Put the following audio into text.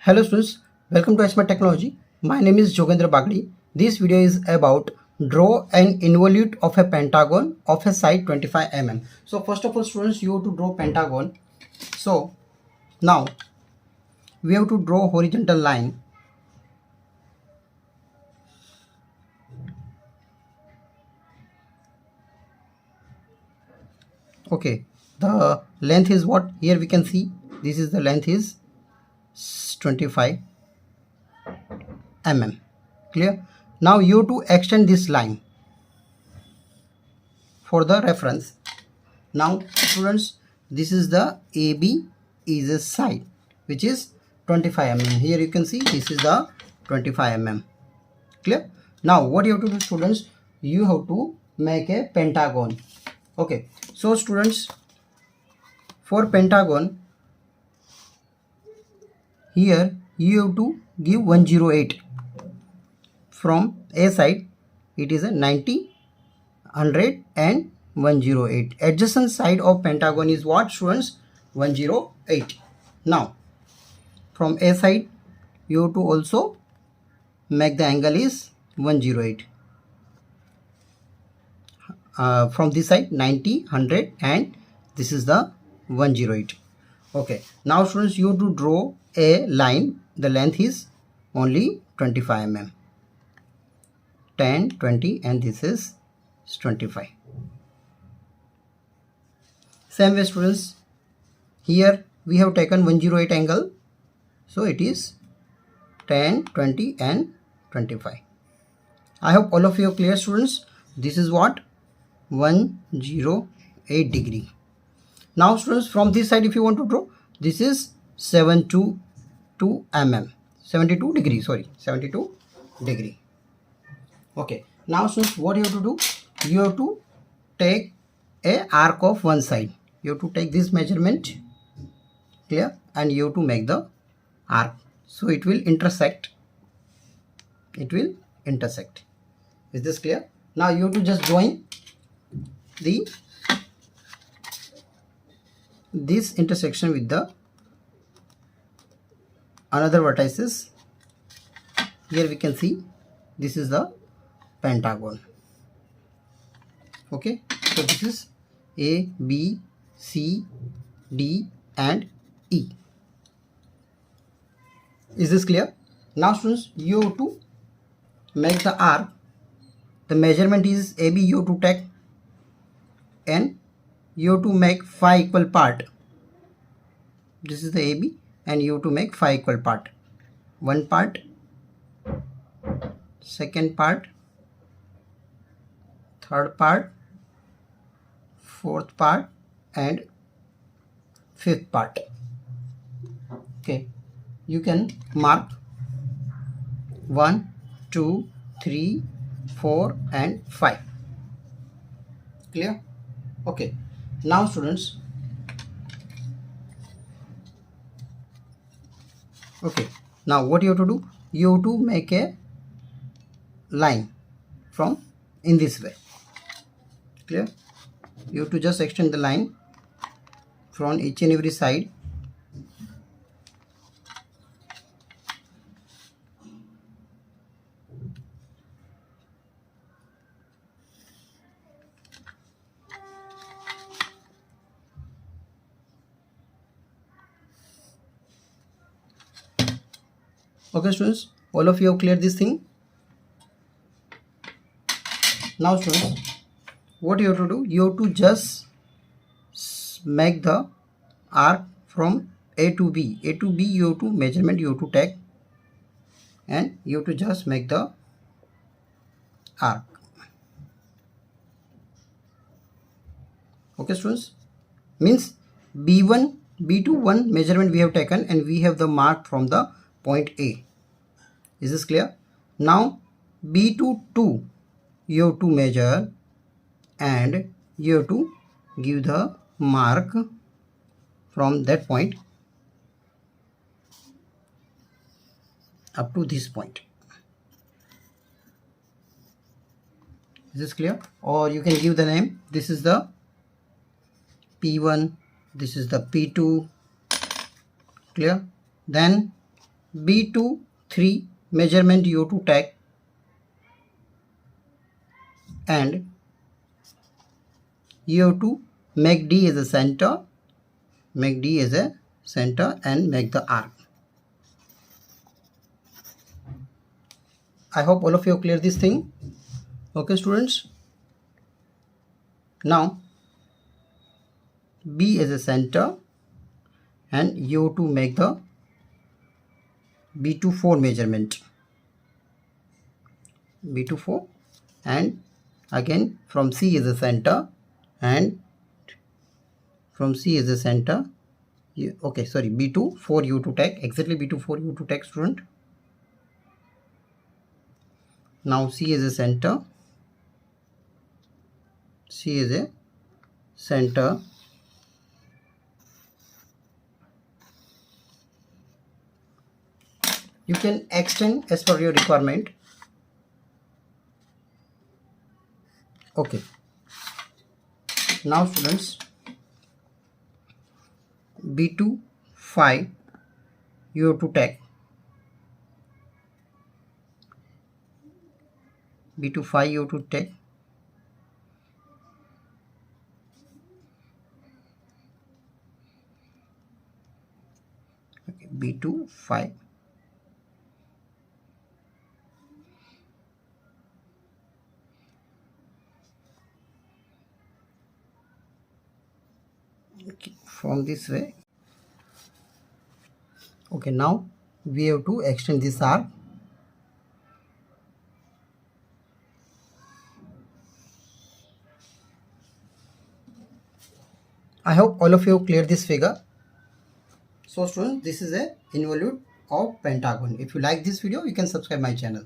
Hello students, welcome to Smart Technology. My name is Jogendra Bagdi. This video is about draw an involute of a pentagon of a side 25 mm. So first of all students, you have to draw pentagon. So now we have to draw horizontal line. Okay, the length is what? Here we can see this is the length is 25 mm. Clear? Now you have to extend this line for the reference. Now students, this is the AB is a side which is 25 mm. Here you can see this is the 25 mm. Clear? Now what you have to do students, you have to make a pentagon. Okay, so students, for pentagon here you have to give 108. From A side it is a 90, 100 and 108. Adjacent side of pentagon is what students? 108. Now from A side you have to also make the angle is 108. From this side 90, 100 and this is the 108. Okay, now students, you have to draw a line. The length is only 25 mm. 10, 20 and this is 25. Same way students, here we have taken 108 angle, so it is 10, 20 and 25. I hope all of you are clear students. This is what? 108 degree. Now students, from this side if you want to draw, this is 72 mm. 72 degree, sorry, 72 degree. Okay, now students, what you have to do? You have to take a arc of one side. You have to take this measurement, clear, and you have to make the arc. So it will intersect. It will intersect. Is this clear? Now you have to just join this intersection with the another vertices. Here we can see this is the pentagon. Okay, so this is A, B, C, D and E. Is this clear? Now students, you have to make the arc. The measurement is AB, you have to take, and you have to make 5 equal part. This is the AB and you have to make 5 equal part. One part, second part, third part, fourth part and fifth part. Okay, you can mark 1, 2, 3, 4 and 5. Clear? Okay, now students, okay, now what you have to do? You have to make a line from in this way. Clear? You have to just extend the line from each and every side. Okay students, all of you have cleared this thing. Now students, what you have to do? You have to just make the arc from A to B. A to B you have to measurement you have to take and you have to just make the arc. Okay students, means B1, B2 one measurement we have taken and we have the mark from the point A. Is this clear? Now B2 2 you have to measure and you have to give the mark from that point up to this point. Is this clear? Or you can give the name. This is the P1, this is the P2. Clear? Then B2 3 measurement U2 tag, and you have to make D as a center, make D as a center and make the arc. I hope all of you clear this thing. Okay students, now B as a center and you have to make the B2 4 measurement, B2 4, and again from C as a center, and from C as a center, okay sorry, B2 4 U2 tag, exactly B2 4 U2 tag student. Now C is a center, C is a center, you can extend as per your requirement. Okay, now students, B2 5 you have to tag, B2 5 you have to tag, okay, B2 5, okay, from this way. Okay, now we have to extend this arc. I hope all of you clear this figure. So students, this is a involute of Pentagon. If you like this video, you can subscribe my channel.